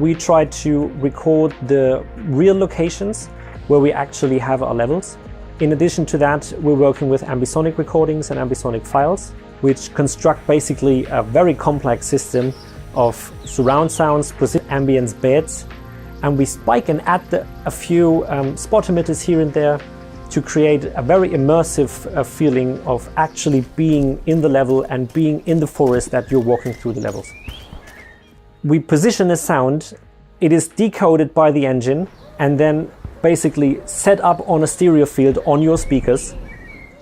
we try to record the real locations where we actually have our levels. In addition to that, we're working with ambisonic recordings and ambisonic files, which construct basically a very complex system of surround sounds, ambience beds, and we spike and add a few spot emitters here and there to create a very immersive feeling of actually being in the level and being in the forest that you're walking through the levels. We position a sound, it is decoded by the engine and then basically set up on a stereo field on your speakers.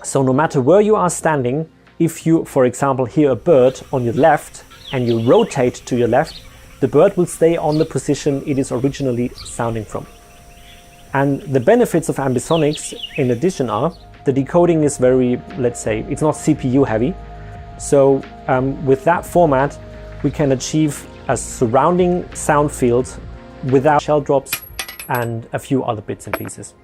So no matter where you are standing, if you, for example, hear a bird on your left and you rotate to your left, the bird will stay on the position it is originally sounding from. And the benefits of ambisonics, in addition, are the decoding is very, let's say, it's not CPU heavy. So with that format, we can achieve a surrounding sound field without shell drops and a few other bits and pieces.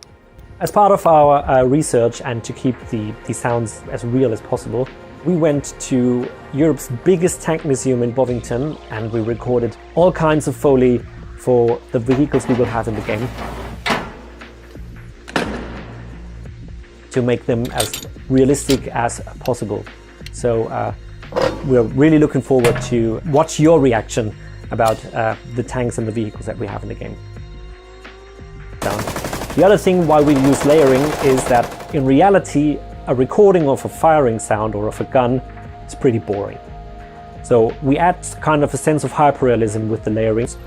As part of our research and to keep the sounds as real as possible, we went to Europe's biggest tank museum in Bovington and we recorded all kinds of Foley for the vehicles we will have in the game to make them as realistic as possible. So we're really looking forward to watch your reaction about the tanks and the vehicles that we have in the game. The other thing why we use layering is that in reality, a recording of a firing sound or of a gun is pretty boring. So we add kind of a sense of hyperrealism with the layerings.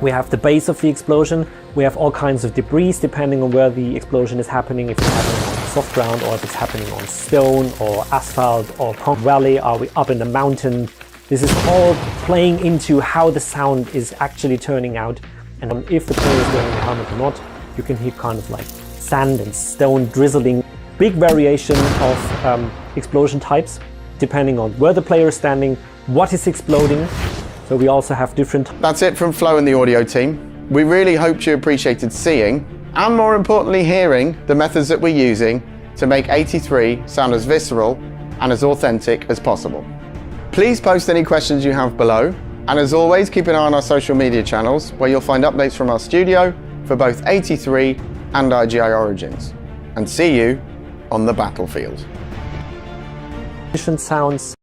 We have the base of the explosion, we have all kinds of debris depending on where the explosion is happening, if it's happening on soft ground or if it's happening on stone or asphalt or concrete valley, are we up in the mountain. This is all playing into how the sound is actually turning out, and if the player is wearing a helmet or not, you can hear kind of like sand and stone drizzling. Big variation of explosion types depending on where the player is standing, what is exploding. So we also have different... That's it from Flo and the audio team. We really hoped you appreciated seeing, and more importantly hearing, the methods that we're using to make 83 sound as visceral and as authentic as possible. Please post any questions you have below, and as always, keep an eye on our social media channels where you'll find updates from our studio for both 83 and IGI Origins. And see you on the battlefield. Different sounds